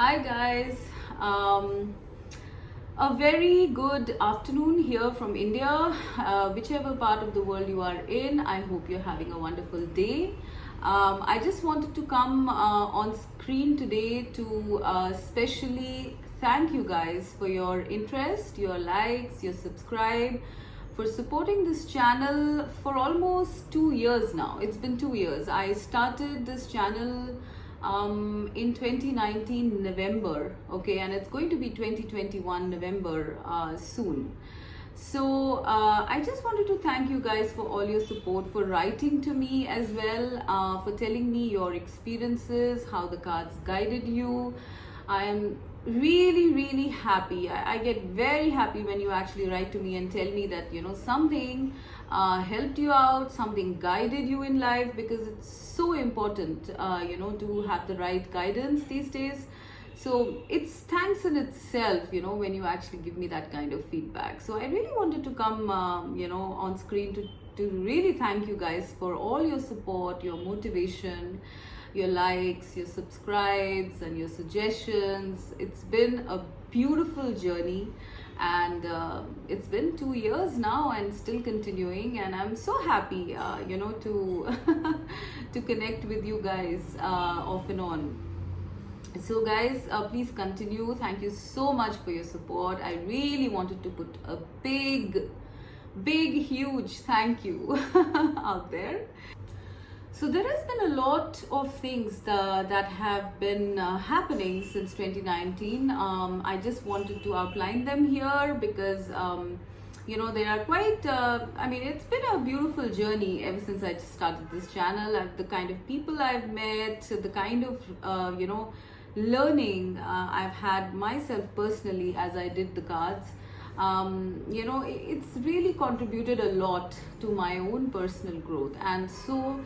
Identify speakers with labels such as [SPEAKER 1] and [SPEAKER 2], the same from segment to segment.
[SPEAKER 1] Hi guys. Um, a very good afternoon here from India. Whichever part of the world you are in, I hope you're having a wonderful day. I just wanted to come on screen today to specially thank you guys for your interest, your likes, your subscribe, for supporting this channel for almost 2 years now. It's been 2 years. I started this channel in 2019 November, okay, and it's going to be 2021 November soon. So I just wanted to thank you guys for all your support, for writing to me as well, for telling me your experiences, how the cards guided you. I am really happy. I get very happy when you actually write to me and tell me that something helped you out, something guided you in life, because it's so important to have the right guidance these days. So it's thanks in itself, when you actually give me that kind of feedback. So I really wanted to come on screen to really thank you guys for all your support, your motivation, your likes, your subscribes, and your suggestions. It's been a beautiful journey, and it's been 2 years now and still continuing. And I'm so happy, to to connect with you guys off and on. So guys, please continue. Thank you so much for your support. I really wanted to put a big huge thank you out there. So there has been a lot of things that have been happening since 2019. I just wanted to outline them here because they are quite, it's been a beautiful journey ever since I started this channel. The kind of people I've met, the kind of learning I've had myself personally as I did the cards. It's really contributed a lot to my own personal growth. And so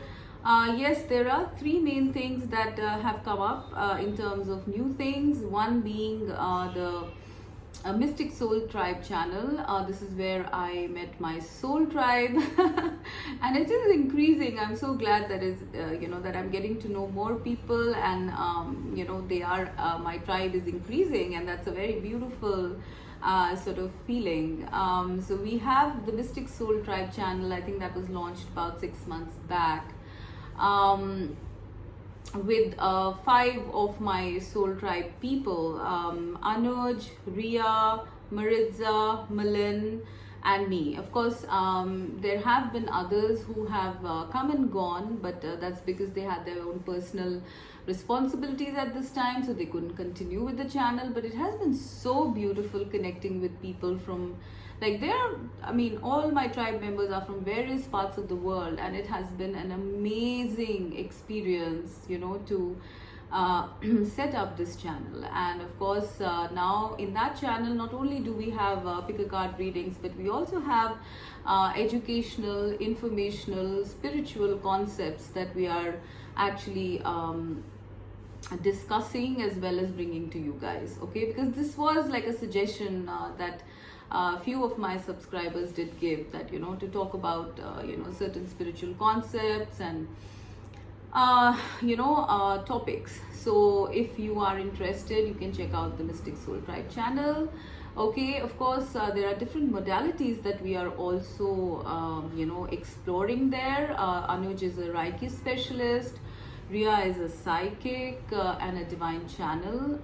[SPEAKER 1] yes, there are three main things that have come up in terms of new things. One being the Mystic Soul Tribe channel. This is where I met my soul tribe, and it is increasing. I'm so glad that is that I'm getting to know more people, and they are my tribe is increasing, and that's a very beautiful sort of feeling. So we have the Mystic Soul Tribe channel. I think that was launched about 6 months back. With 5 of my soul tribe people, Anuj, Ria, Maritza, Malin, and me. Of course, there have been others who have come and gone, but that's because they had their own personal responsibilities at this time, so they couldn't continue with the channel. But it has been so beautiful connecting with people from, all my tribe members are from various parts of the world, and it has been an amazing experience, to set up this channel. And of course, now in that channel, not only do we have pick a card readings, but we also have educational, informational, spiritual concepts that we are actually discussing as well as bringing to you guys, okay? Because this was like a suggestion that few of my subscribers did give, that to talk about certain spiritual concepts and topics. So if you are interested, you can check out the Mystic Soul Tribe channel. Okay, of course, there are different modalities that we are also exploring there. Anuj is a Reiki specialist, Ria is a psychic and a divine channel.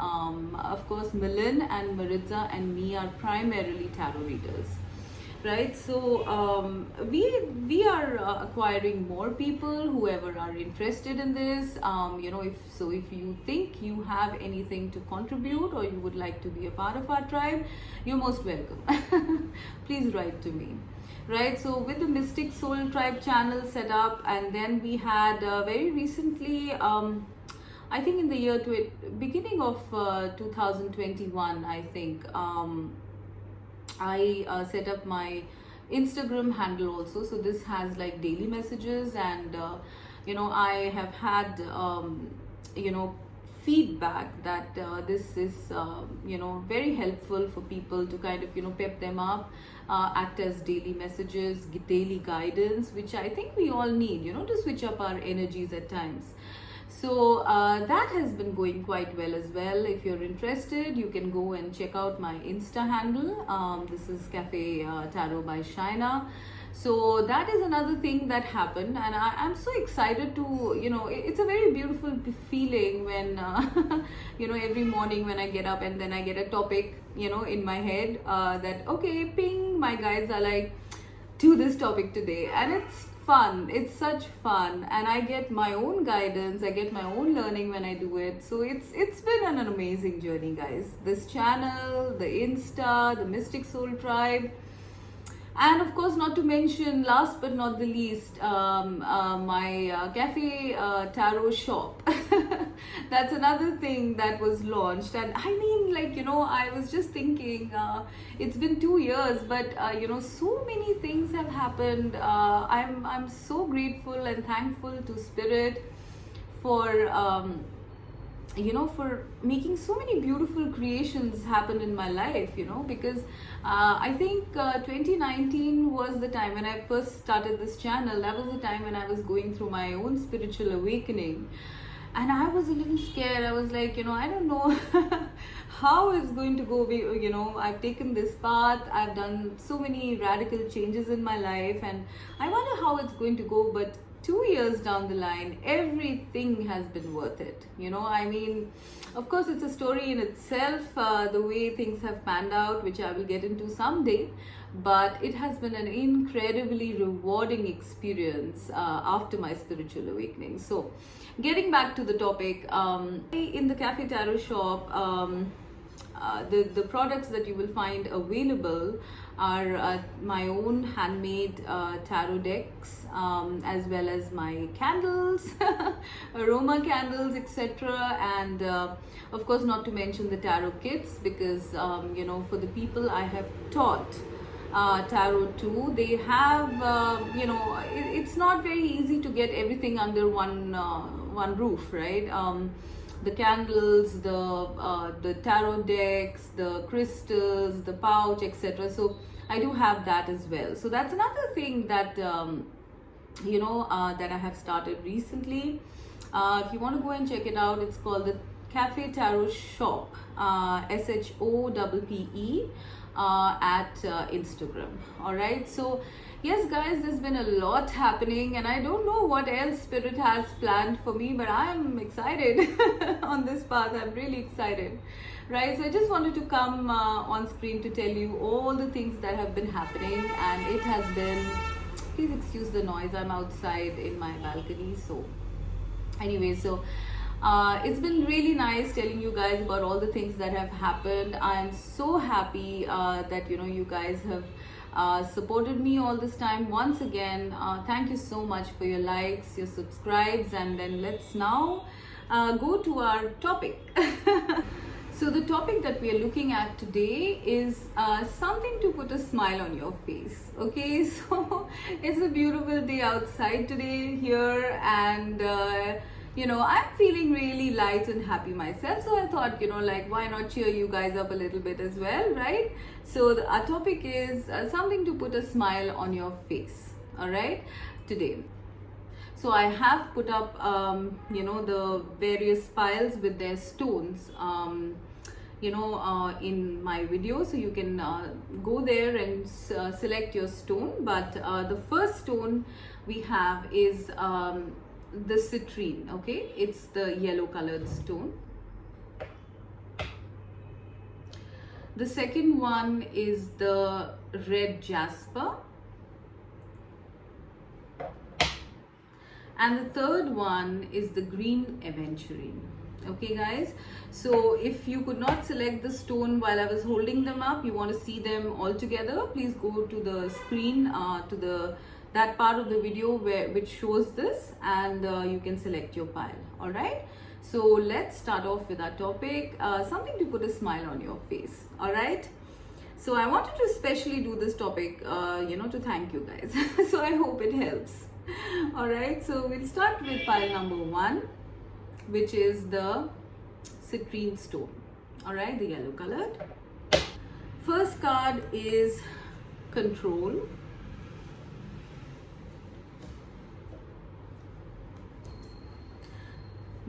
[SPEAKER 1] Of course, Milan and Maritza and me are primarily tarot readers, right? So we are acquiring more people, whoever are interested in this. If you think you have anything to contribute, or you would like to be a part of our tribe, you're most welcome. Please write to me. Right, so with the Mystic Soul Tribe channel set up, and then we had very recently, I think in the year beginning of 2021, I think, I set up my Instagram handle also. So this has like daily messages, and I have had feedback that this is very helpful for people to kind of pep them up, act as daily messages, daily guidance, which I think we all need to switch up our energies at times. So that has been going quite well as well. If you're interested, you can go and check out my Insta handle. This is Cafe Tarot by Shaina. So that is another thing that happened, and I'm so excited to, it's a very beautiful feeling when, every morning when I get up and then I get a topic, in my head that, okay, ping, my guides are like, do this topic today, and it's fun. It's such fun, and I get my own guidance, I get my own learning when I do it. So it's been an amazing journey, guys. This channel, the Insta, the Mystic Soul Tribe, and of course, not to mention, last but not the least, my Cafe Tarot shop. That's another thing that was launched. And I mean, I was just thinking, it's been 2 years, but so many things have happened. I'm so grateful and thankful to Spirit for for making so many beautiful creations happen in my life, because I think 2019 was the time when I first started this channel. That was the time when I was going through my own spiritual awakening, and I was a little scared. I was like, I don't know how it's going to go. I've taken this path, I've done so many radical changes in my life, and I wonder how it's going to go. But 2 years down the line, everything has been worth it. I mean, of course, it's a story in itself, the way things have panned out, which I will get into someday. But it has been an incredibly rewarding experience after my spiritual awakening. So, getting back to the topic, in the Cafe Tarot shop, the products that you will find available are my own handmade tarot decks, as well as my candles, aroma candles, etc. And of course, not to mention the tarot kits, because for the people I have taught tarot to, they have it's not very easy to get everything under one roof, right? The candles, the tarot decks, the crystals, the pouch, etc. So I do have that as well. So that's another thing that that I have started recently. If you want to go and check it out, it's called the Cafe Tarot Shop, SHOPPE, at Instagram. All right. So yes, guys, there's been a lot happening, and I don't know what else Spirit has planned for me, but I'm excited on this path. I'm really excited, right? So I just wanted to come on screen to tell you all the things that have been happening, and it has been, please excuse the noise, I'm outside in my balcony. So anyway, so it's been really nice telling you guys about all the things that have happened. I'm so happy that you guys have supported me all this time. Once again, thank you so much for your likes, your subscribes, and then let's now go to our topic. So the topic that we are looking at today is something to put a smile on your face. Okay, so it's a beautiful day outside today here, and I'm feeling really light and happy myself. So I thought, why not cheer you guys up a little bit as well, right? So our topic is something to put a smile on your face, all right, today. So I have put up, the various piles with their stones, in my video. So you can go there and select your stone. But the first stone we have is the citrine. Okay, it's the yellow colored stone. The second one is the red jasper, and the third one is the green aventurine. Okay guys, so if you could not select the stone while I was holding them up, you want to see them all together, please go to the screen, to that part of the video which shows this, and you can select your pile. All right, so let's start off with our topic, something to put a smile on your face. All right, so I wanted to especially do this topic to thank you guys. So I hope it helps. All right, so we'll start with pile number 1, which is the citrine stone. All right, the yellow colored. First card is control.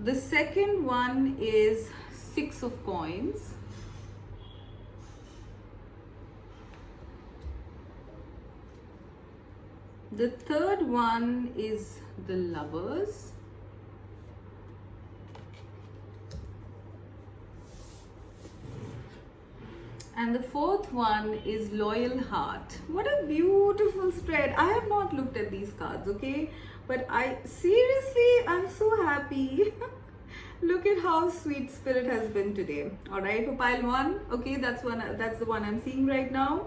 [SPEAKER 1] The second one is Six of Coins. The third one is the Lovers. And the fourth one is Loyal Heart. What a beautiful spread. I have not looked at these cards, okay? But I'm so happy. Look at how sweet Spirit has been today. All right, for pile one, okay, that's the one I'm seeing right now.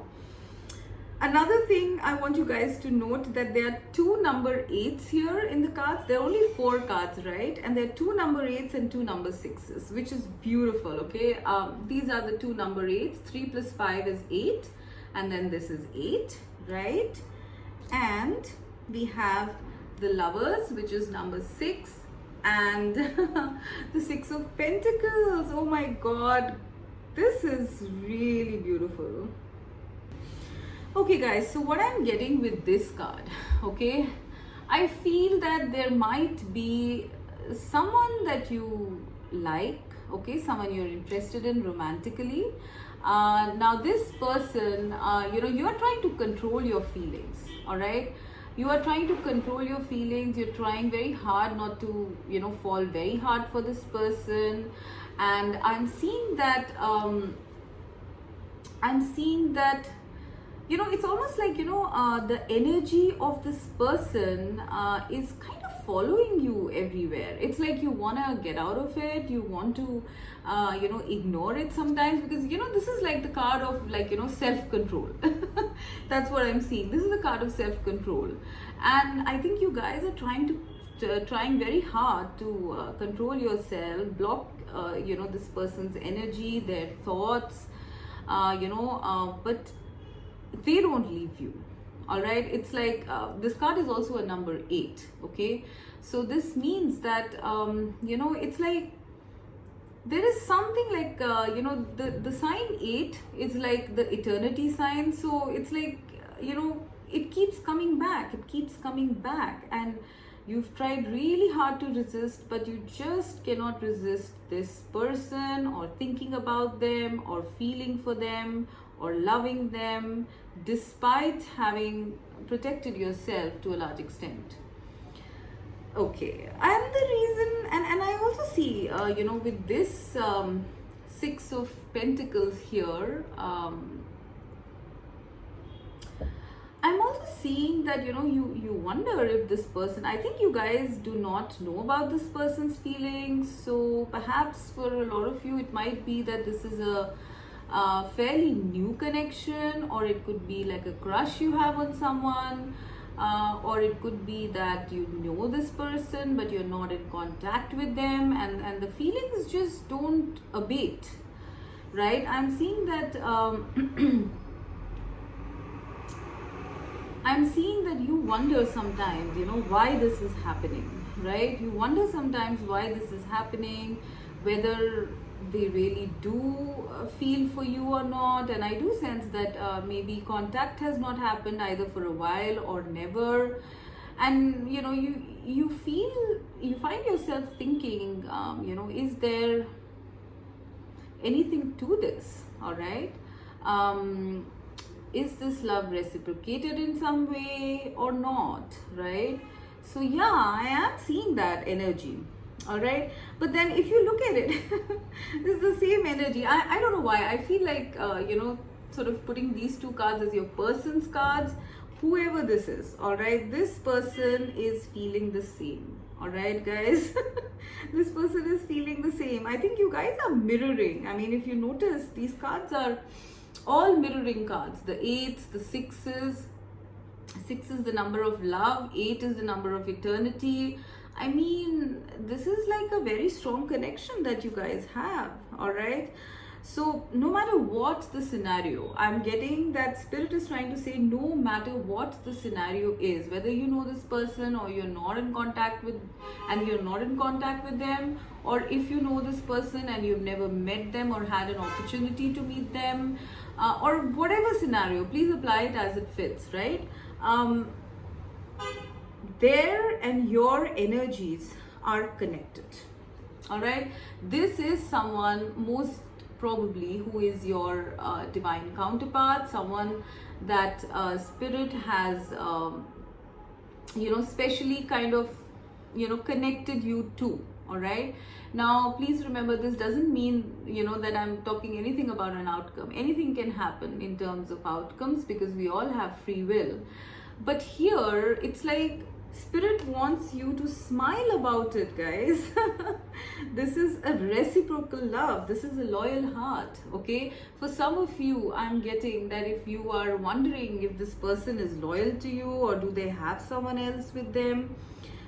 [SPEAKER 1] Another thing I want you guys to note that there are two number 8s here in the cards. There are only 4 cards, right? And there are 2 number 8s and 2 number 6s, which is beautiful, okay? These are the 2 number 8s. 3 plus 5 is 8. And then this is 8, right? And we have the Lovers, which is number 6. And the 6 of Pentacles. Oh my God. This is really beautiful. Okay guys, so what I'm getting with this card, okay, I feel that there might be someone that you like, okay, someone you're interested in romantically. Now this person, you are trying to control your feelings, all right? You are trying to control your feelings. You're trying very hard not to, fall very hard for this person. And I'm seeing that, it's almost like, the energy of this person is kind of following you everywhere. It's like you want to get out of it. You want to, ignore it sometimes because, this is like the card of self-control. That's what I'm seeing. This is the card of self-control. And I think you guys are trying very hard to control yourself, block, this person's energy, their thoughts, but they don't leave you. All right, it's like this card is also a number 8, okay? So this means that it's like there is something like the sign 8 is like the eternity sign. So it's like it keeps coming back, and you've tried really hard to resist, but you just cannot resist this person, or thinking about them, or feeling for them, or loving them, despite having protected yourself to a large extent. Okay, and the reason, and I also see, with this 6 of Pentacles here, I'm also seeing that, you wonder if this person, I think you guys do not know about this person's feelings. So perhaps for a lot of you, it might be that this is a fairly new connection, or it could be like a crush you have on someone, or it could be that you know this person but you're not in contact with them, and the feelings just don't abate, right? I'm seeing that I'm seeing that you wonder sometimes, why this is happening, right? You wonder sometimes why this is happening, whether they really do feel for you or not. And I do sense that maybe contact has not happened either for a while or never. And you find yourself thinking, is there anything to this? All right, is this love reciprocated in some way or not, right? So yeah, I am seeing that energy. All right, but then if you look at it, this is the same energy. I don't know why I feel like sort of putting these 2 cards as your person's cards. Whoever this is, all right, this person is feeling the same. All right, guys. This person is feeling the same. I think you guys are mirroring. I mean, if you notice, these cards are all mirroring cards. The 8s, the 6s. 6 is the number of love, 8 is the number of eternity. I mean, this is like a very strong connection that you guys have, all right? So no matter what the scenario, I'm getting that Spirit is trying to say, no matter what the scenario is, whether you know this person or you're not in contact with, and you're not in contact with them, or if you know this person and you've never met them or had an opportunity to meet them, or whatever scenario, please apply it as it fits, right? Their and your energies are connected, All right, this is someone most probably who is your divine counterpart, someone that spirit has specially kind of connected you to. All right, now please remember, this doesn't mean that I'm talking anything about an outcome. Anything can happen in terms of outcomes, because we all have free will. But here it's like spirit wants you to smile about it, guys. This is a reciprocal love, this is a loyal heart. Okay, for some of you, I'm getting that if you are wondering if this person is loyal to you, or do they have someone else with them,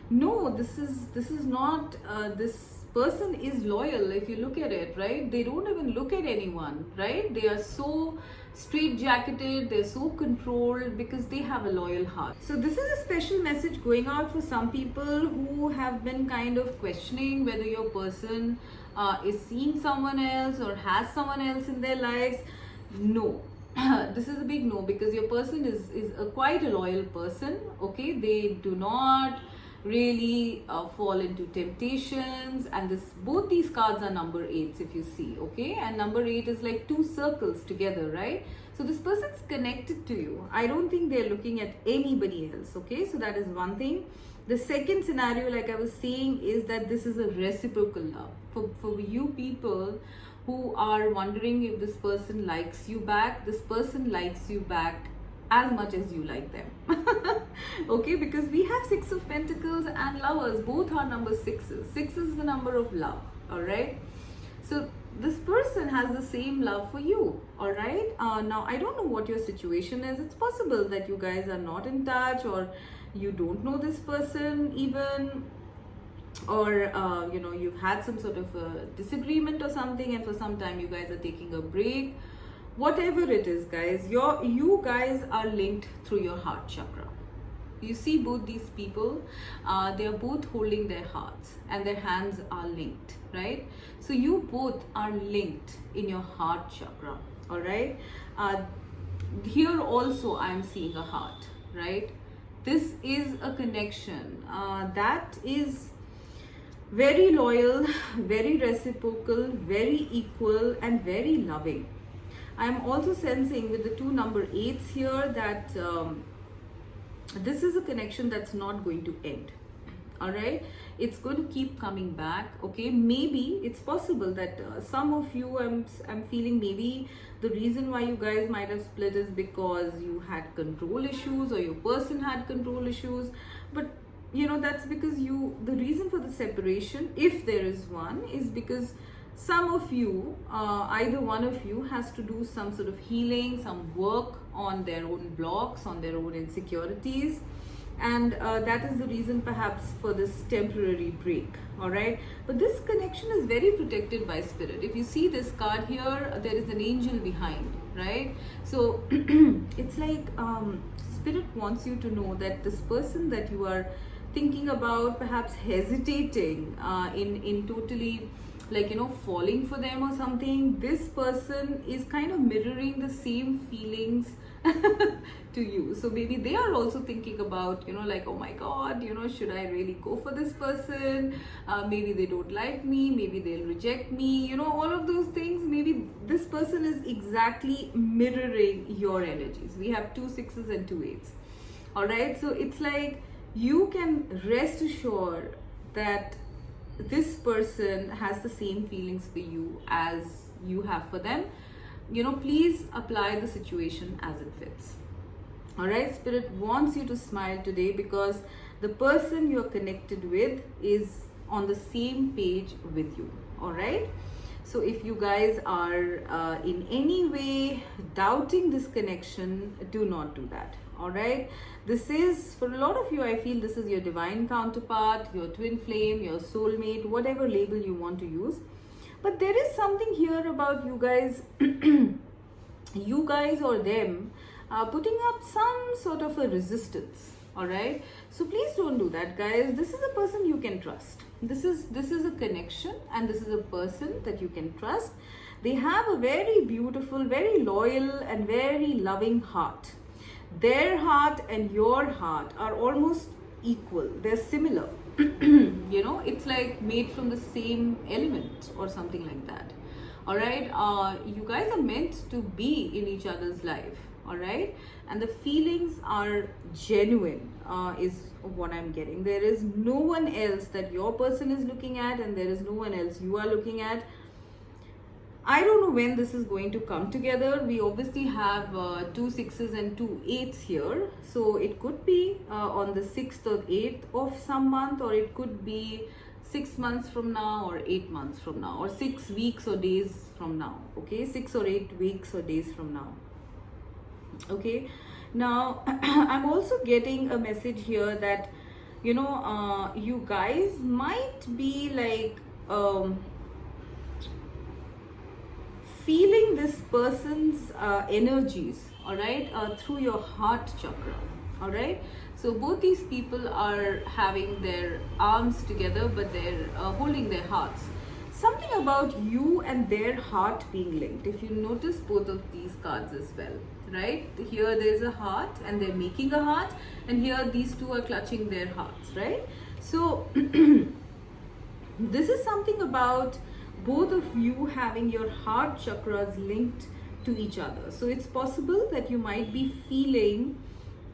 [SPEAKER 1] no, this is not this person is loyal. If you look at it, right, they don't even look at anyone, right? They are so straight jacketed, they're so controlled, because they have a loyal heart. So this is a special message going out for some people who have been kind of questioning whether your person is seeing someone else or has someone else in their lives. No. This is a big no, because your person is quite a loyal person. Okay, they do not really fall into temptations, and both these cards are number 8s, if you see. Okay, and number 8 is like 2 circles together, right? So this person's connected to you. I don't think they're looking at anybody else. Okay, so that is one thing. The second scenario, like I was saying, is that this is a reciprocal love. For you people who are wondering if this person likes you back, this person likes you back as much as you like them. Okay, because we have 6 of Pentacles and Lovers, both are number 6s. 6 is the number of love. All right, so this person has the same love for you. All right, now I don't know what your situation is. It's possible that you guys are not in touch, or you don't know this person even, or you've had some sort of a disagreement or something, and for some time you guys are taking a break. Whatever it is, guys, you guys are linked through your heart chakra. You see both these people, they are both holding their hearts and their hands are linked, right? So you both are linked in your heart chakra. All right, here also I am seeing a heart, right? This is a connection that is very loyal, very reciprocal, very equal, and very loving. I'm also sensing with the 2 number 8s here that this is a connection that's not going to end. All right, it's going to keep coming back. Okay, maybe it's possible that some of you, I'm feeling maybe the reason why you guys might have split is because you had control issues, or your person had control issues. But that's because the reason for the separation, if there is one, is because some of you, either one of you, has to do some sort of healing, some work on their own blocks, on their own insecurities, and that is the reason perhaps for this temporary break. All right, but this connection is very protected by spirit. If you see this card here, there is an angel behind, right? So it's like spirit wants you to know that this person that you are thinking about, perhaps hesitating in totally falling for them or something, this person is kind of mirroring the same feelings to you. So maybe they are also thinking about oh my god, should I really go for this person? Maybe they don't like me, maybe they'll reject me, all of those things. Maybe this person is exactly mirroring your energies. We have 2 6s and 2 8s. All right, so it's like you can rest assured that this person has the same feelings for you as you have for them. Please apply the situation as it fits. All right, spirit wants you to smile today, because the person you're connected with is on the same page with you. All right, so if you guys are in any way doubting this connection, do not do that. All right, this is, for a lot of you, I feel this is your divine counterpart, your twin flame, your soulmate, whatever label you want to use. But there is something here about you guys you guys or them putting up some sort of a resistance. All right, so please don't do that, guys. This is a person you can trust. This is a connection, and this is a person that you can trust. They have a very beautiful, very loyal, and very loving heart. Their heart and your heart are almost equal, they're similar. You know, it's like made from the same element or something like that. All right, you guys are meant to be in each other's life. All right, and the feelings are genuine, is what I'm getting. There is no one else that your person is looking at, and there is no one else you are looking at. I don't know when this is going to come together. We obviously have 2 6s and 2 8s here. So it could be on the 6th or 8th of some month, or it could be 6 months from now, or 8 months from now, or 6 weeks or days from now. Okay, 6 or 8 weeks or days from now. Okay, now I'm also getting a message here that, you know, you guys might be like, feeling this person's energies, all right, through your heart chakra. All right, so both these people are having their arms together, but they're holding their hearts. Something about you and their heart being linked, if you notice both of these cards as well, right? Here there's a heart and they're making a heart, and here these two are clutching their hearts, right? So this is something about both of you having your heart chakras linked to each other. So it's possible that you might be feeling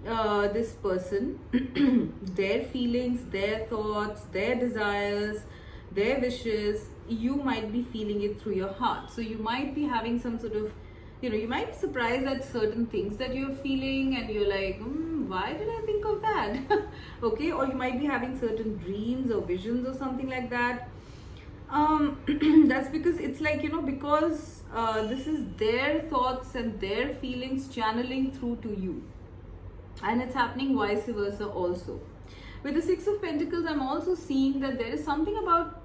[SPEAKER 1] this person, their feelings, their thoughts, their desires, their wishes. You might be feeling it through your heart. So you might be having some sort of, you know, you might be surprised at certain things that you're feeling, and you're like, why did I think of that? Okay, or you might be having certain dreams or visions or something like that. That's because it's like, you know, because this is their thoughts and their feelings channeling through to you, and it's happening vice versa also. With the 6 of Pentacles, I'm also seeing that there is something about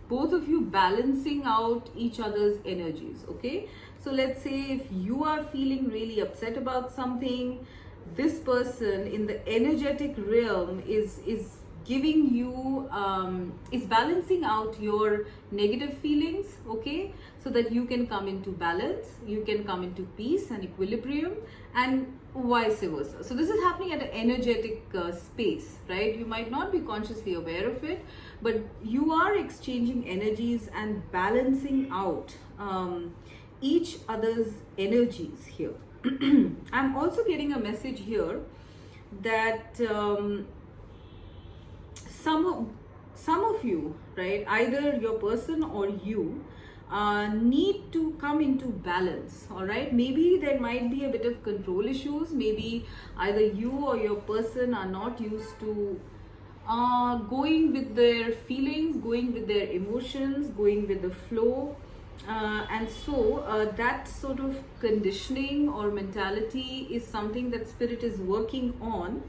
[SPEAKER 1] both of you balancing out each other's energies. Okay, so let's say if you are feeling really upset about something, this person in the energetic realm is giving you, is balancing out your negative feelings, okay, so that you can come into balance, you can come into peace and equilibrium, and vice versa. So this is happening at an energetic space, right? You might not be consciously aware of it, but you are exchanging energies and balancing out each other's energies here. I'm also getting a message here that some of you, right, either your person or you, need to come into balance. All right, maybe there might be a bit of control issues. Maybe either you or your person are not used to going with their feelings, going with their emotions, going with the flow, and so that sort of conditioning or mentality is something that spirit is working on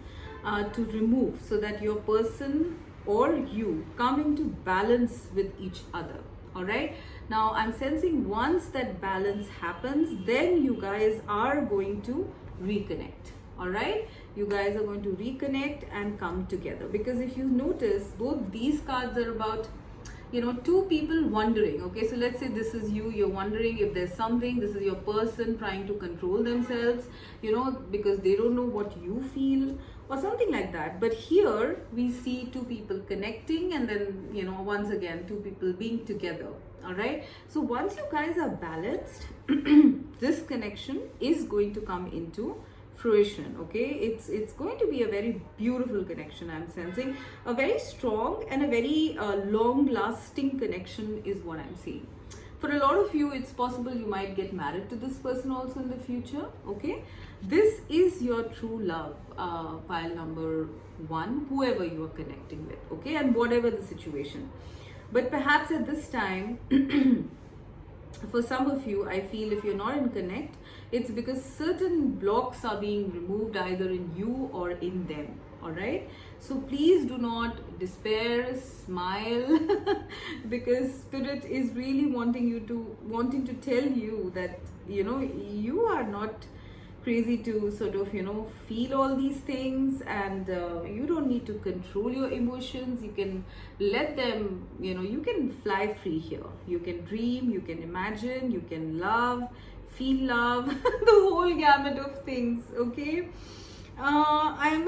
[SPEAKER 1] to remove, so that your person or you come into balance with each other. All right, now I'm sensing once that balance happens, then you guys are going to reconnect. All right, you guys are going to reconnect and come together, because if you notice, both these cards are about, you know, two people wondering. Okay, so let's say this is you, you're wondering if there's something. This is your person trying to control themselves, you know, because they don't know what you feel or something like that. But here we see two people connecting, and then, you know, once again two people being together. All right, so once you guys are balanced, this connection is going to come into fruition. Okay, it's going to be a very beautiful connection. I'm sensing a very strong and a very long lasting connection is what I'm seeing. For a lot of you, it's possible you might get married to this person also in the future. Okay, this is your true love, pile number 1, whoever you are connecting with. Okay, and whatever the situation. But perhaps at this time, for some of you, I feel if you're not in connect, it's because certain blocks are being removed either in you or in them. All right, so please do not despair, smile, because spirit is really wanting to tell you that, you know, you are not crazy to sort of, you know, feel all these things, and you don't need to control your emotions. You can let them, you know, you can fly free here. You can dream, you can imagine, you can love, feel love, the whole gamut of things. Okay, I'm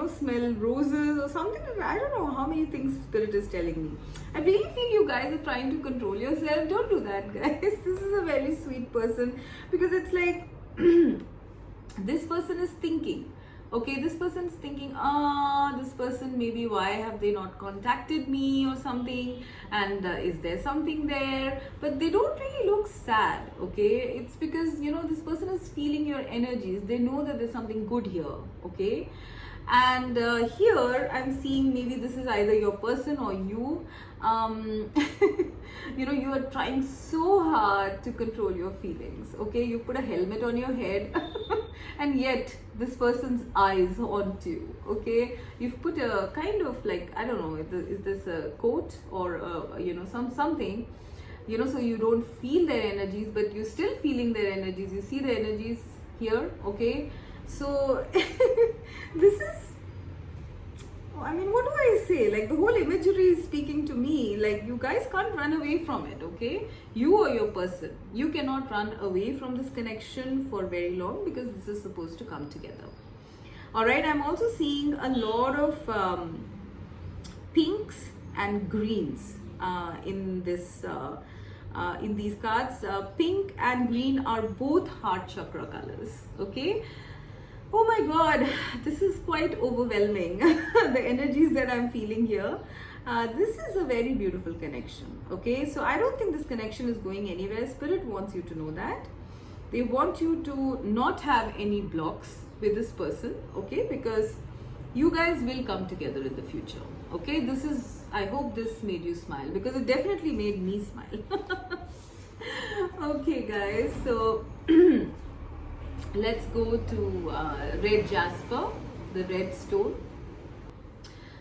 [SPEAKER 1] smell roses or something like that. I don't know how many things spirit is telling me. I really feel you guys are trying to control yourself. Don't do that, guys. This is a very sweet person, because it's like this person is thinking, okay, this person is thinking, this person, maybe why have they not contacted me or something, and is there something there? But they don't really look sad, okay? It's because, this person is feeling your energies. They know that there's something good here, okay? And here I'm seeing maybe this is either your person or you. You are trying so hard to control your feelings, okay? You put a helmet on your head and yet this person's eyes haunt you, okay? You've put a kind of like, I don't know, is this a coat or something, so you don't feel their energies, but you're still feeling their energies. You see the energies here, okay? So this is, what do I say? Like, the whole imagery is speaking to me. Like, you guys can't run away from it, okay? You or your person, you cannot run away from this connection for very long, because this is supposed to come together. All right, I'm also seeing a lot of pinks and greens in this in these cards. Pink and green are both heart chakra colors, okay? Oh my God, this is quite overwhelming. The energies that I'm feeling here. This is a very beautiful connection, okay? So I don't think this connection is going anywhere. Spirit wants you to know that. They want you to not have any blocks with this person, okay? Because you guys will come together in the future, okay? This is, I hope this made you smile, because it definitely made me smile. Okay, guys, so let's go to red jasper, the red stone.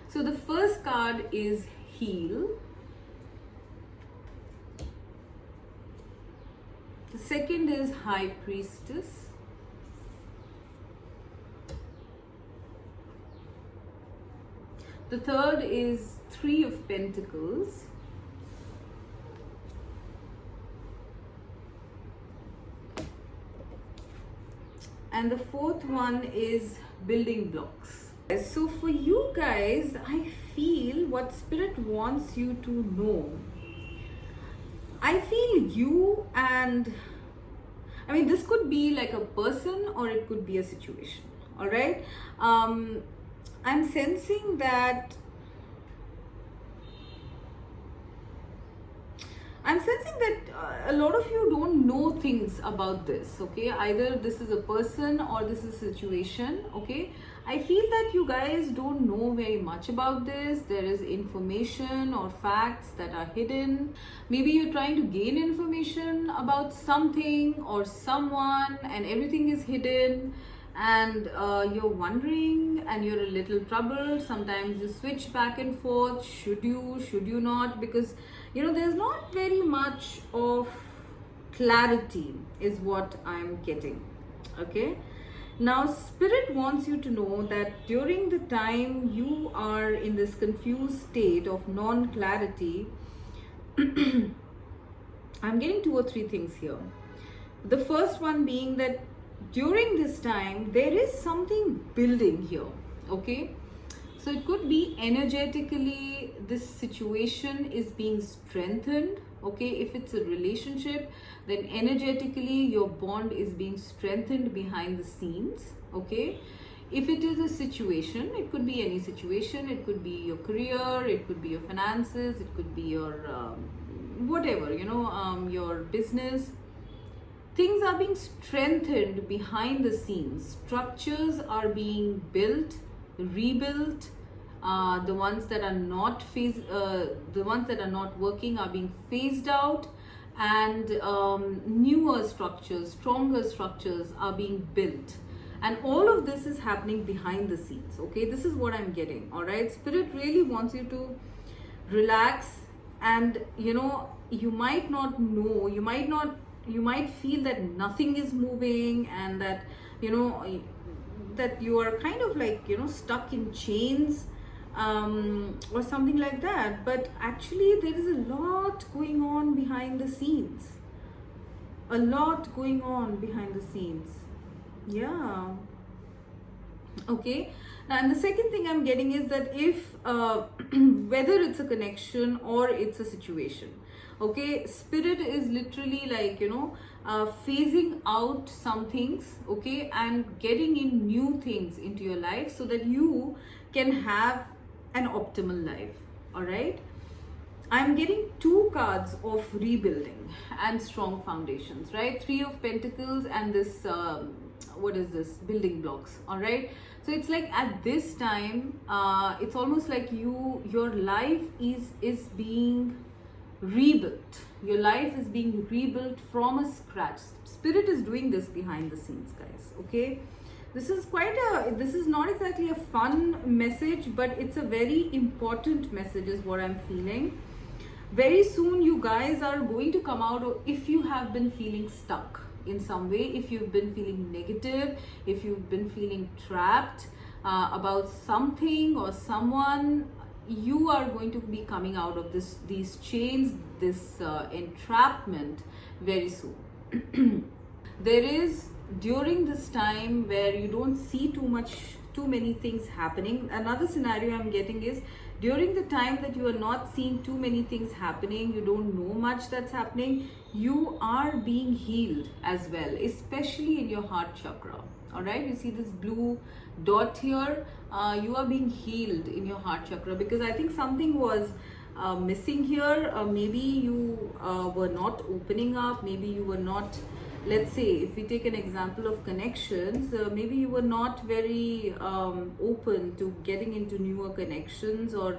[SPEAKER 1] So the first card is heal. The second is high priestess. The third is three of pentacles. And the fourth one is building blocks. So for you guys, I feel what spirit wants you to know. I feel you and, this could be like a person or it could be a situation. All right. I'm sensing that a lot of you don't know things about this, okay? Either this is a person or this is a situation, okay? I feel that you guys don't know very much about this. There is information or facts that are hidden. Maybe you're trying to gain information about something or someone and everything is hidden, and you're wondering and you're a little troubled. Sometimes you switch back and forth. Should you not? Because there's not very much of clarity is what I'm getting, okay? Now spirit wants you to know that during the time you are in this confused state of non-clarity, I'm getting 2 or 3 things here. The first one being that during this time there is something building here, okay? So it could be energetically this situation is being strengthened, okay? If it's a relationship, then energetically your bond is being strengthened behind the scenes, okay? If it is a situation, it could be any situation. It could be your career, it could be your finances, it could be your whatever, your business. Things are being strengthened behind the scenes. Structures are being built, rebuilt. The ones that are not working are being phased out, and newer structures, stronger structures are being built. And all of this is happening behind the scenes, okay? This is what I'm getting, all right? Spirit really wants you to relax, and you might not know, you might feel that nothing is moving, and that that you are kind of like stuck in chains, or something like that. But actually there is a lot going on behind the scenes, yeah. Okay, and the second thing I'm getting is that if whether it's a connection or it's a situation, okay, spirit is literally like, phasing out some things, okay, and getting in new things into your life so that you can have an optimal life. All right, I'm getting two cards of rebuilding and strong foundations, right? Three of Pentacles and this, what is this? Building blocks, all right? So it's like at this time, it's almost like your life is being rebuilt. Your life is being rebuilt from a scratch. Spirit is doing this behind the scenes, guys, okay? This is not exactly a fun message, but it's a very important message is what I'm feeling. Very soon you guys are going to come out, or if you have been feeling stuck in some way, if you've been feeling negative, if you've been feeling trapped about something or someone, you are going to be coming out of these chains, this entrapment very soon. There is, during this time where you don't see too many things happening, another scenario I'm getting is during the time that you are not seeing too many things happening, you don't know much that's happening, you are being healed as well, especially in your heart chakra. All right, you see this blue dot here, you are being healed in your heart chakra, because I think something was missing here. Maybe you were not opening up, maybe you were not, let's say if we take an example of connections, maybe you were not very open to getting into newer connections, or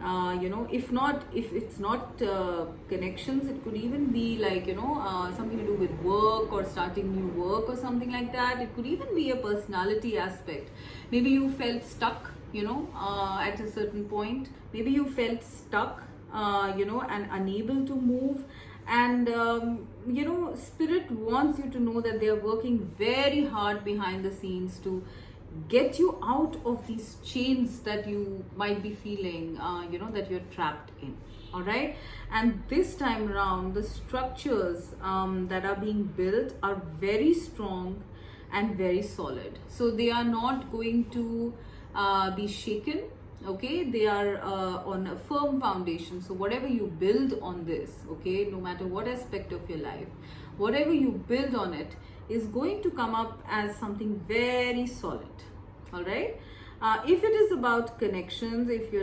[SPEAKER 1] if it's not connections, it could even be like, something to do with work or starting new work or something like that. It could even be a personality aspect. Maybe you felt stuck, at a certain point. Maybe you felt stuck, and unable to move. And spirit wants you to know that they are working very hard behind the scenes to get you out of these chains that you might be feeling, that you're trapped in. All right, and this time around the structures that are being built are very strong and very solid, so they are not going to be shaken. Okay, they are on a firm foundation. So whatever you build on this, okay, no matter what aspect of your life, whatever you build on it is going to come up as something very solid. All right, if it is about connections, if you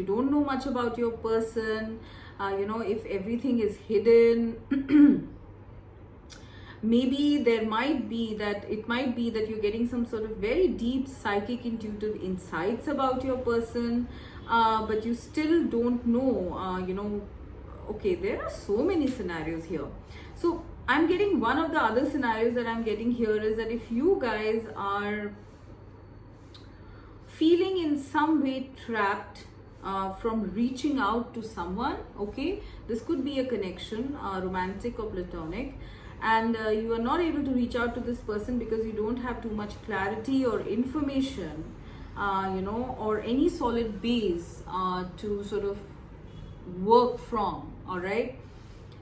[SPEAKER 1] don't know much about your person, if everything is hidden, maybe it might be that you're getting some sort of very deep psychic intuitive insights about your person, but you still don't know, okay, there are so many scenarios here. So I'm getting one of the other scenarios that I'm getting here is that if you guys are feeling in some way trapped from reaching out to someone, okay, this could be a connection, romantic or platonic, and you are not able to reach out to this person because you don't have too much clarity or information, or any solid base to sort of work from. All right,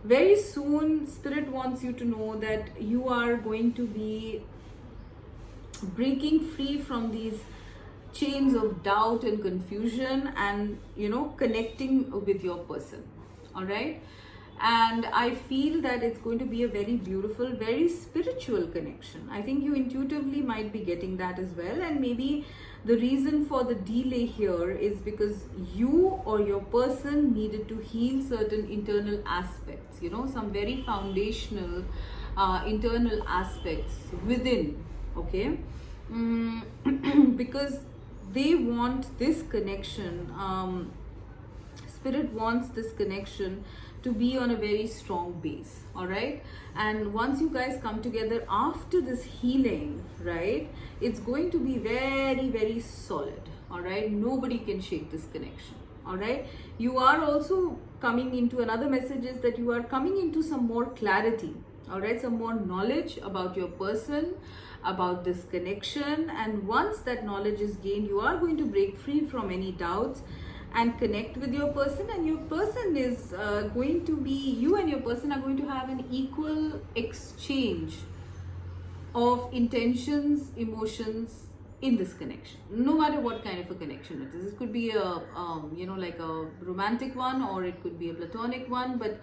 [SPEAKER 1] very soon spirit wants you to know that you are going to be breaking free from these chains of doubt and confusion, and connecting with your person. All right, and I feel that it's going to be a very beautiful, very spiritual connection. I think you intuitively might be getting that as well, and maybe the reason for the delay here is because you or your person needed to heal certain internal aspects, some very foundational internal aspects within. Okay, because they want this connection, spirit wants this connection to be on a very strong base. All right, and once you guys come together after this healing, right, it's going to be very, very solid. All right, nobody can shake this connection. All right, you are also coming into another message is that you are coming into some more clarity. All right, some more knowledge about your person, about this connection, and once that knowledge is gained, you are going to break free from any doubts and connect with your person, and your person is going to be, you and your person are going to have an equal exchange of intentions, emotions, in this connection, no matter what kind of a connection it is. It could be a like a romantic one, or it could be a platonic one, but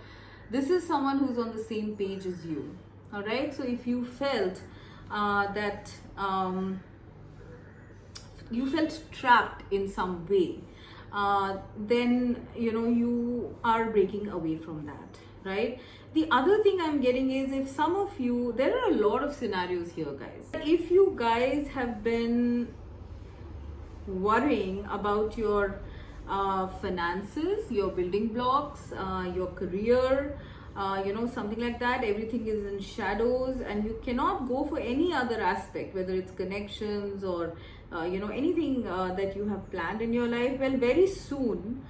[SPEAKER 1] this is someone who's on the same page as you. All right, so if you felt that you felt trapped in some way, then you are breaking away from that, right? The other thing I'm getting is, if some of you, there are a lot of scenarios here, guys. If you guys have been worrying about your finances, your building blocks, your career, something like that, everything is in shadows and you cannot go for any other aspect, whether it's connections or anything that you have planned in your life, well, very soon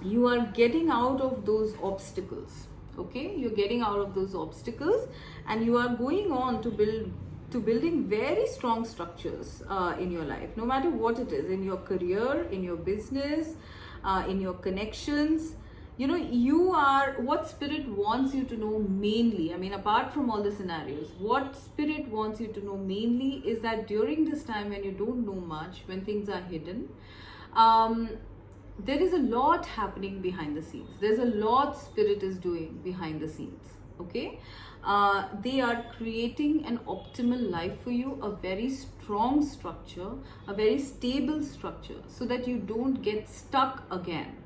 [SPEAKER 1] you are getting out of those obstacles. Okay, you're getting out of those obstacles and you are going on to building very strong structures in your life, no matter what it is, in your career, in your business, in your connections. You are, what spirit wants you to know mainly, I mean, apart from all the scenarios, what spirit wants you to know mainly is that during this time when you don't know much, when things are hidden, there is a lot happening behind the scenes. There's a lot spirit is doing behind the scenes. Okay, they are creating an optimal life for you, a very strong structure, a very stable structure, so that you don't get stuck again.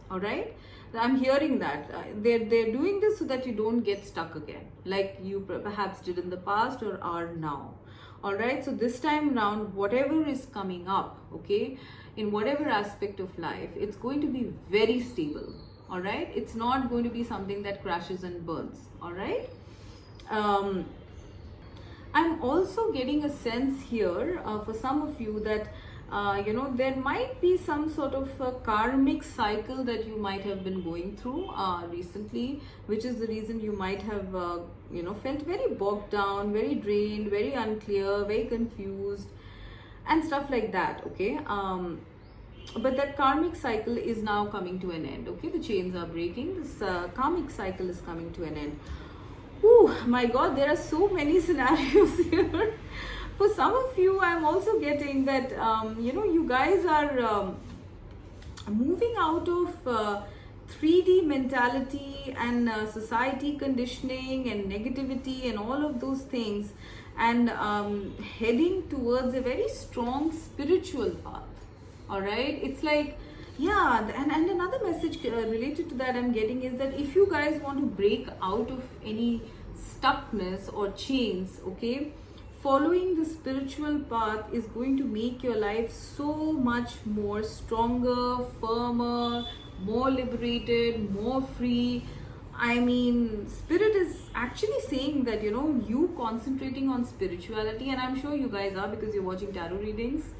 [SPEAKER 1] All right, I'm hearing that they're doing this so that you don't get stuck again, like you perhaps did in the past or are now. All right, so this time around, whatever is coming up, okay, in whatever aspect of life, it's going to be very stable. All right, it's not going to be something that crashes and burns. All right, I'm also getting a sense here for some of you that there might be some sort of a karmic cycle that you might have been going through recently, which is the reason you might have felt very bogged down, very drained, very unclear, very confused and stuff like that. Okay, but that karmic cycle is now coming to an end. Okay, the chains are breaking. This karmic cycle is coming to an end. Oh my god, there are so many scenarios here. For some of you, I'm also getting that you guys are moving out of 3D mentality and society conditioning and negativity and all of those things, and heading towards a very strong spiritual path. All right, it's like, yeah, and another message related to that I'm getting is that if you guys want to break out of any stuckness or chains, okay, following the spiritual path is going to make your life so much more stronger, firmer, more liberated, more free. I mean, spirit is actually saying that, you concentrating on spirituality, and I'm sure you guys are because you're watching tarot readings.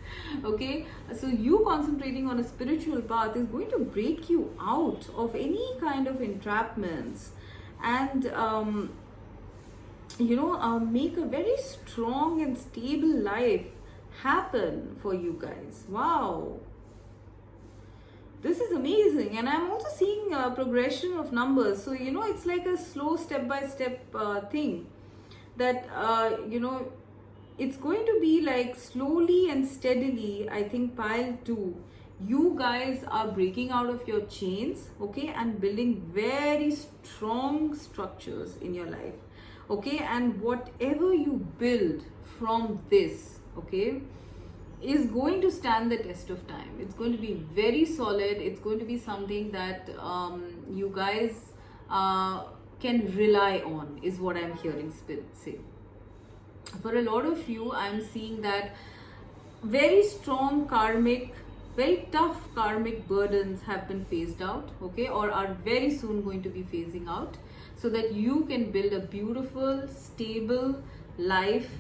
[SPEAKER 1] Okay, so you concentrating on a spiritual path is going to break you out of any kind of entrapments and make a very strong and stable life happen for you guys. Wow, this is amazing. And I'm also seeing a progression of numbers, so it's like a slow step-by-step thing that it's going to be like slowly and steadily. I think pile 2, you guys are breaking out of your chains, okay, and building very strong structures in your life. Okay, and whatever you build from this, okay, is going to stand the test of time. It's going to be very solid. It's going to be something that you guys can rely on, is what I'm hearing spirit say. For a lot of you, I'm seeing that very strong karmic, very tough karmic burdens have been phased out, okay, or are very soon going to be phasing out, so that you can build a beautiful, stable life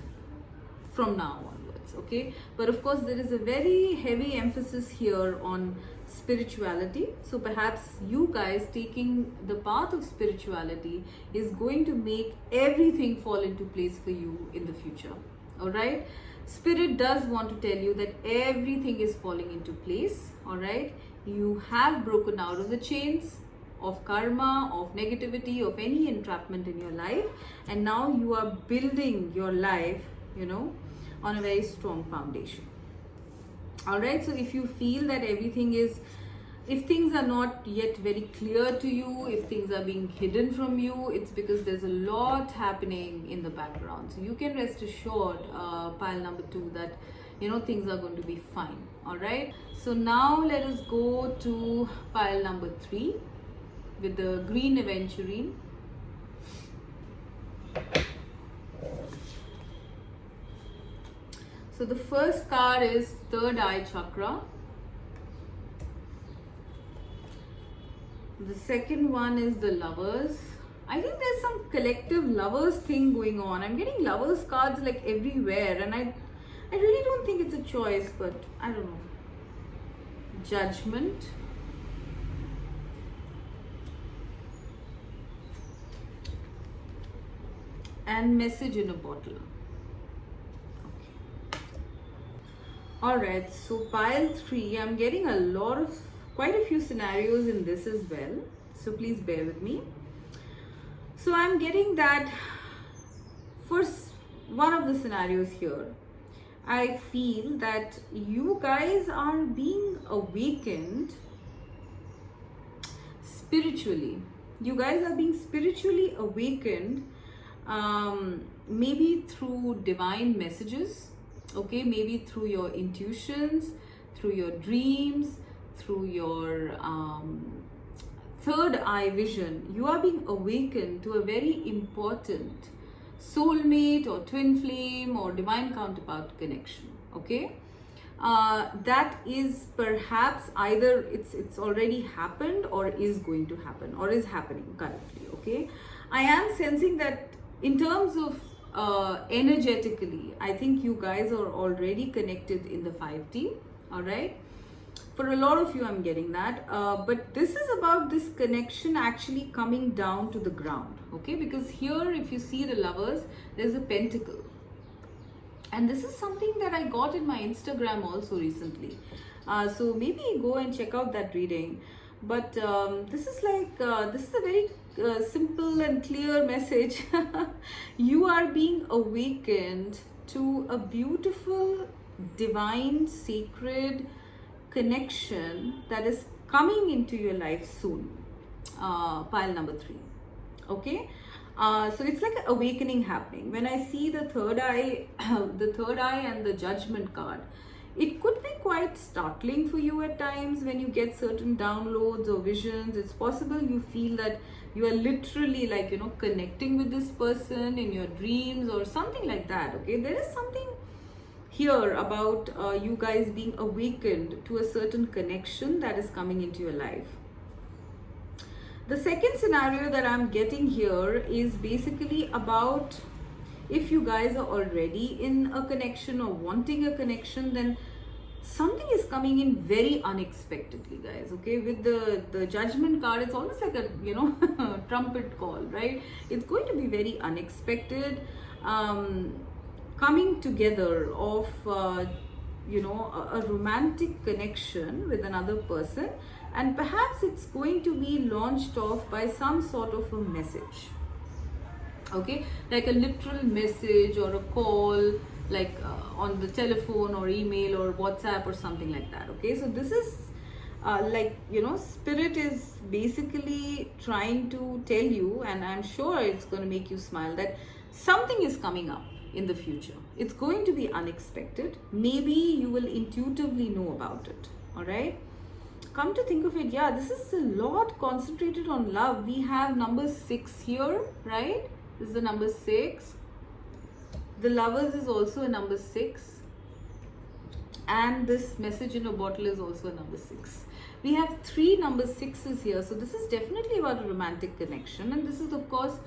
[SPEAKER 1] from now onwards. Okay, but of course there is a very heavy emphasis here on spirituality, so perhaps you guys taking the path of spirituality is going to make everything fall into place for you in the future. All right, spirit does want to tell you that everything is falling into place. All right, you have broken out of the chains of karma, of negativity, of any entrapment in your life, and now you are building your life on a very strong foundation. All right, so if you feel that if things are not yet very clear to you, if things are being hidden from you, it's because there's a lot happening in the background. So you can rest assured, pile number 2, that things are going to be fine. All right, so now let us go to pile number 3 with the green aventurine. So the first card is third eye chakra. The second one is the lovers. I think there's some collective lovers thing going on. I'm getting lovers cards like everywhere, and I really don't think it's a choice, but I don't know. Judgment. And message in a bottle. Alright, so pile 3, I'm getting quite a few scenarios in this as well. So please bear with me. So I'm getting that for one of the scenarios here, I feel that you guys are being awakened spiritually. You guys are being spiritually awakened, maybe through divine messages. Okay, maybe through your intuitions, through your dreams, through your third eye vision. You are being awakened to a very important soulmate or twin flame or divine counterpart connection. Okay, that is perhaps either it's already happened or is going to happen or is happening currently. Okay, I am sensing that in terms of energetically, I think you guys are already connected in the 5D. All right, for a lot of you I'm getting that, but this is about this connection actually coming down to the ground. Okay, because here if you see the lovers, there's a pentacle, and this is something that I got in my Instagram also recently, so maybe go and check out that reading. But this is a very simple and clear message. You are being awakened to a beautiful, divine, sacred connection that is coming into your life soon. Pile number 3. Okay, so it's like an awakening happening. When I see the third eye, and the judgment card, it could be quite startling for you at times when you get certain downloads or visions. It's possible you feel that you are literally connecting with this person in your dreams or something like that. Okay, there is something here about you guys being awakened to a certain connection that is coming into your life. The second scenario that I'm getting here is basically about, if you guys are already in a connection or wanting a connection, then something is coming in very unexpectedly, guys. Okay, with the judgment card, it's almost like a trumpet call, right? It's going to be very unexpected, coming together of a romantic connection with another person, and perhaps it's going to be launched off by some sort of a message. Okay, like a literal message or a call, like on the telephone or email or WhatsApp or something like that. Okay, so this is spirit is basically trying to tell you, and I'm sure it's going to make you smile, that something is coming up in the future. It's going to be unexpected. Maybe you will intuitively know about it. All right, come to think of it, yeah, this is a lot concentrated on love. We have number 6 here, right? This is the number 6. The lovers is also a number 6, and this message in a bottle is also a number 6. We have 3 number 6s here, so this is definitely about a romantic connection, and this is of course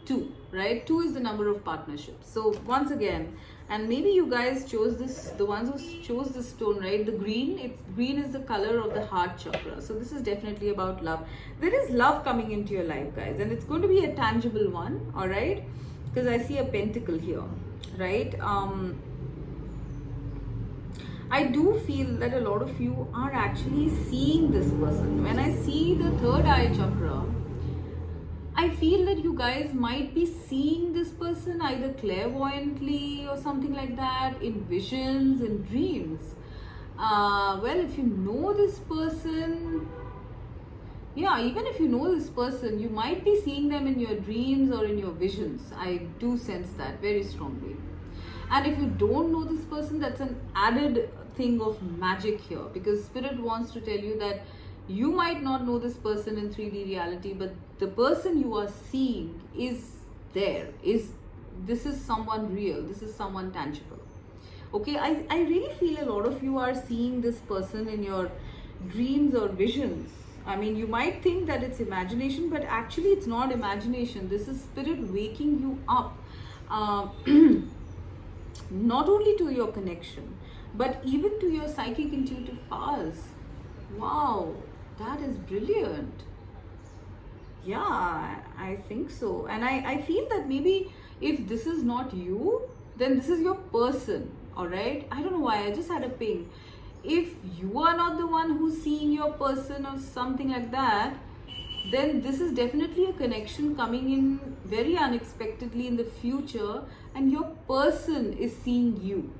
[SPEAKER 1] 2, right? 2 is the number of partnerships. So once again, and maybe you guys chose this, the ones who chose this stone, right? The green, green is the color of the heart chakra. So this is definitely about love. There is love coming into your life, guys, and it's going to be a tangible one. All right, because I see a pentacle here, right? I do feel that a lot of you are actually seeing this person. When I see the third eye chakra, I feel that you guys might be seeing this person either clairvoyantly or something like that, in visions, in dreams. Well, if you know this person, yeah, even if you know this person, you might be seeing them in your dreams or in your visions. I do sense that very strongly. And if you don't know this person, that's an added thing of magic here, because Spirit wants to tell you that you might not know this person in 3D reality, but the person you are seeing is there. This is someone real, this is someone tangible. Okay, I really feel a lot of you are seeing this person in your dreams or visions. I mean, you might think that it's imagination, but actually it's not imagination. This is Spirit waking you up. Not only to your connection, but even to your psychic intuitive powers. Wow, that is brilliant. Yeah, I think so. And I feel that maybe if this is not you, then this is your person. All right, I don't know why, I just had a ping. If you are not the one who's seeing your person or something like that, then this is definitely a connection coming in very unexpectedly in the future, and your person is seeing you.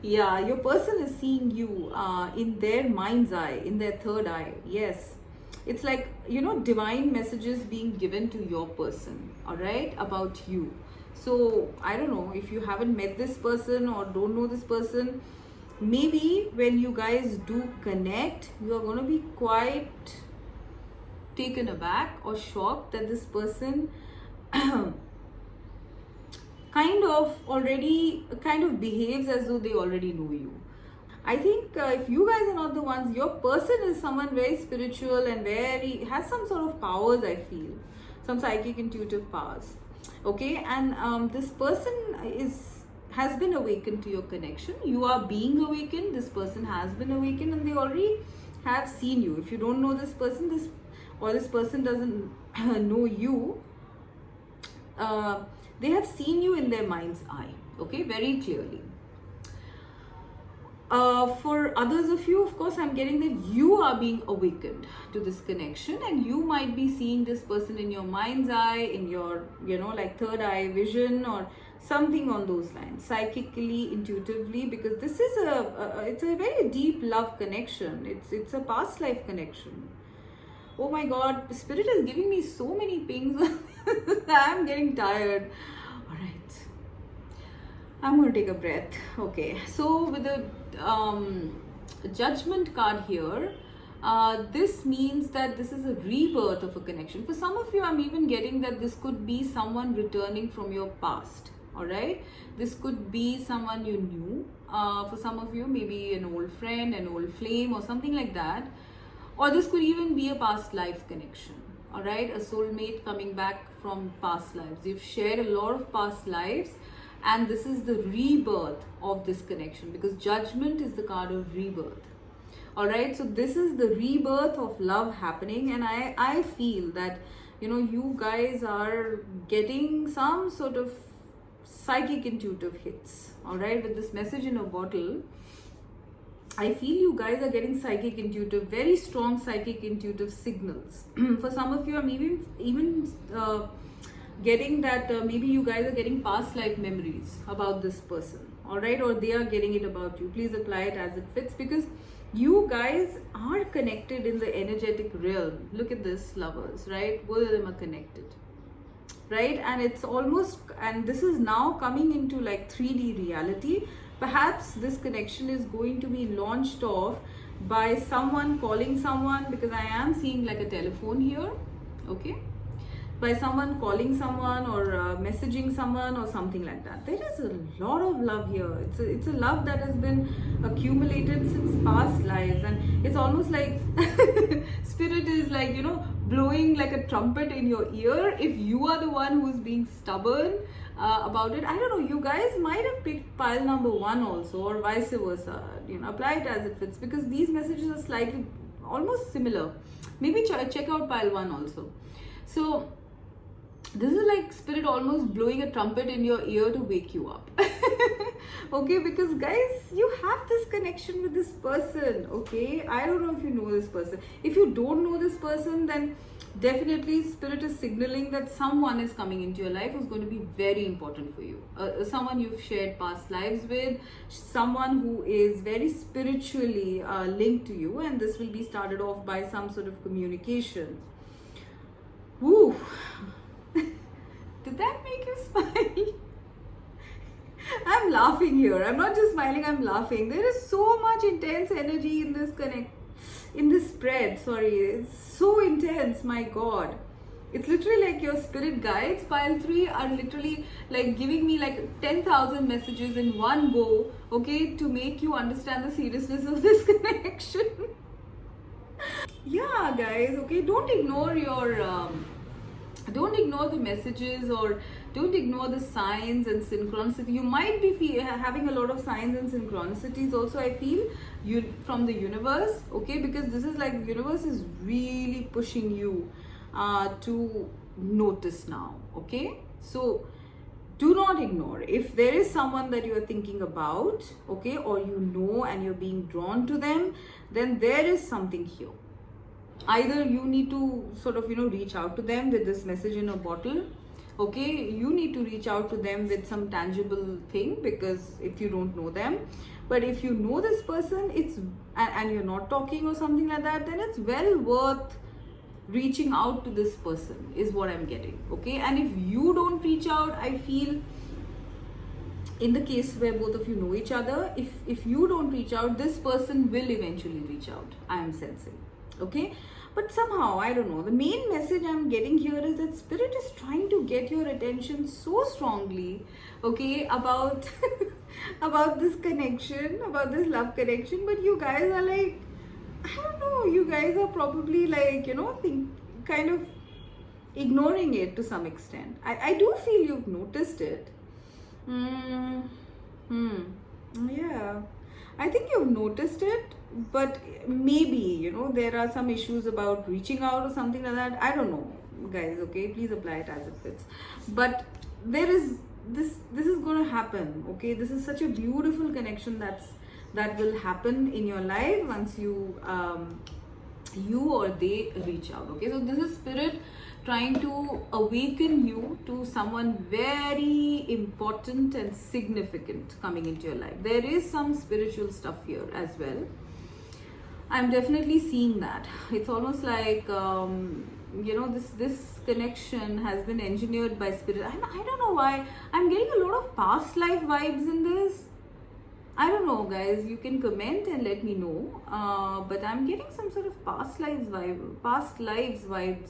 [SPEAKER 1] Yeah, your person is seeing you in their mind's eye, in their third eye. Yes, it's like, you know, divine messages being given to your person, all right, about you. So I don't know if you haven't met this person or don't know this person, maybe when you guys do connect, you are going to be quite taken aback or shocked that this person kind of behaves as though they already know you. I think if you guys are not the ones, your person is someone very spiritual and very has some sort of powers. I feel some psychic intuitive powers. Okay, and this person has been awakened to your connection. You are being awakened. This person has been awakened, and they already have seen you. If you don't know this person, this person doesn't know you, they have seen you in their mind's eye, okay, very clearly. For others of you, of course, I'm getting that you are being awakened to this connection, and you might be seeing this person in your mind's eye, in your, you know, like third eye vision or something on those lines, psychically, intuitively, because this is it's a very deep love connection. It's a past life connection. Oh my God, Spirit is giving me so many pings. I'm getting tired. All right, I'm going to take a breath. Okay, so with the Judgment card here, this means that this is a rebirth of a connection. For some of you, I'm even getting that this could be someone returning from your past. All right, this could be someone you knew. For some of you, maybe an old friend, an old flame, or something like that. Or this could even be a past life connection. All right, a soulmate coming back from past lives. You've shared a lot of past lives, and this is the rebirth of this connection, because Judgment is the card of rebirth. All right, so this is the rebirth of love happening, and I feel that, you know, you guys are getting some sort of psychic intuitive hits. All right, with this message in a bottle, I feel you guys are getting psychic intuitive, very strong psychic intuitive signals. For some of you, I'm even getting that maybe you guys are getting past life memories about this person, all right, or they are getting it about you. Please apply it as it fits, because you guys are connected in the energetic realm. Look at this, lovers, right? Both of them are connected, right? And it's almost, and this is now coming into like 3D reality. Perhaps this connection is going to be launched off by someone calling someone, because I am seeing like a telephone here, okay? By someone calling someone or messaging someone or something like that. There is a lot of love here. It's a love that has been accumulated since past lives, and it's almost like Spirit is like, you know, blowing like a trumpet in your ear if you are the one who's being stubborn about it. I don't know, you guys might have picked pile number 1 also, or vice versa. You know, apply it as it fits, because these messages are slightly almost similar. Maybe check out pile 1 also. So this is like Spirit almost blowing a trumpet in your ear to wake you up. Okay, because guys, you have this connection with this person. Okay, I don't know if you know this person. If you don't know this person, then definitely spirit is signaling that someone is coming into your life who's going to be very important for you. Someone you've shared past lives with, someone who is very spiritually linked to you, and this will be started off by some sort of communication. Woo. Did that make you smile? I'm laughing here. I'm not just smiling, I'm laughing. There is so much intense energy in this spread. Sorry, it's so intense, my god. It's literally like your spirit guides, pile 3, are literally like giving me like 10,000 messages in one go, okay, to make you understand the seriousness of this connection. Yeah, guys, okay, don't ignore the messages, or don't ignore the signs and synchronicity. You might be having a lot of signs and synchronicities also, I feel, you from the universe, okay, because this is like the universe is really pushing you to notice now, okay. So do not ignore. If there is someone that you are thinking about, okay, or you know and you're being drawn to them, then there is something here. Either you need to sort of reach out to them with this message in a bottle, okay, you need to reach out to them with some tangible thing, because if you don't know them, but if you know this person, and you're not talking or something like that, then it's well worth reaching out to this person, is what I'm getting, okay. And if you don't reach out, I feel, in the case where both of you know each other, if you don't reach out, this person will eventually reach out, I am sensing, okay. But somehow, I don't know, the main message I'm getting here is that spirit is trying to get your attention so strongly, okay, about about this connection, about this love connection. But you guys are like, I don't know, you guys are probably like, kind of ignoring it to some extent. I do feel you've noticed it. Yeah, I think you've noticed it, but maybe, there are some issues about reaching out or something like that. I don't know, guys, okay? Please apply it as it fits. But there is this is going to happen, okay? This is such a beautiful connection that will happen in your life once you or they reach out, okay? So this is spirit trying to awaken you to someone very important and significant coming into your life. There is some spiritual stuff here as well. I'm definitely seeing that. It's almost like this connection has been engineered by spirit. I don't know why I'm getting a lot of past life vibes in this. I don't know, guys, you can comment and let me know, but I'm getting some sort of past lives vibes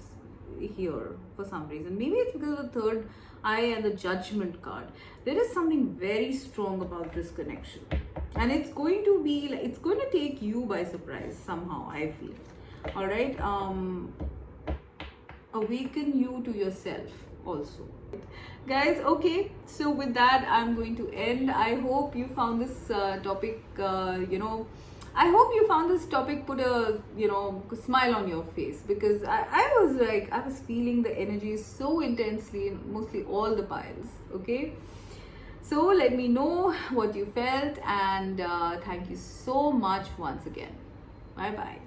[SPEAKER 1] here for some reason. Maybe it's because of the third eye and the judgment card. There is something very strong about this connection, and it's going to take you by surprise somehow, I feel. All right, awaken you to yourself also, guys. Okay, so with that, I'm going to end. I hope you found this topic I hope you found this topic put a smile on your face, because I was feeling the energy so intensely in mostly all the piles, okay. So let me know what you felt, and thank you so much once again. Bye bye.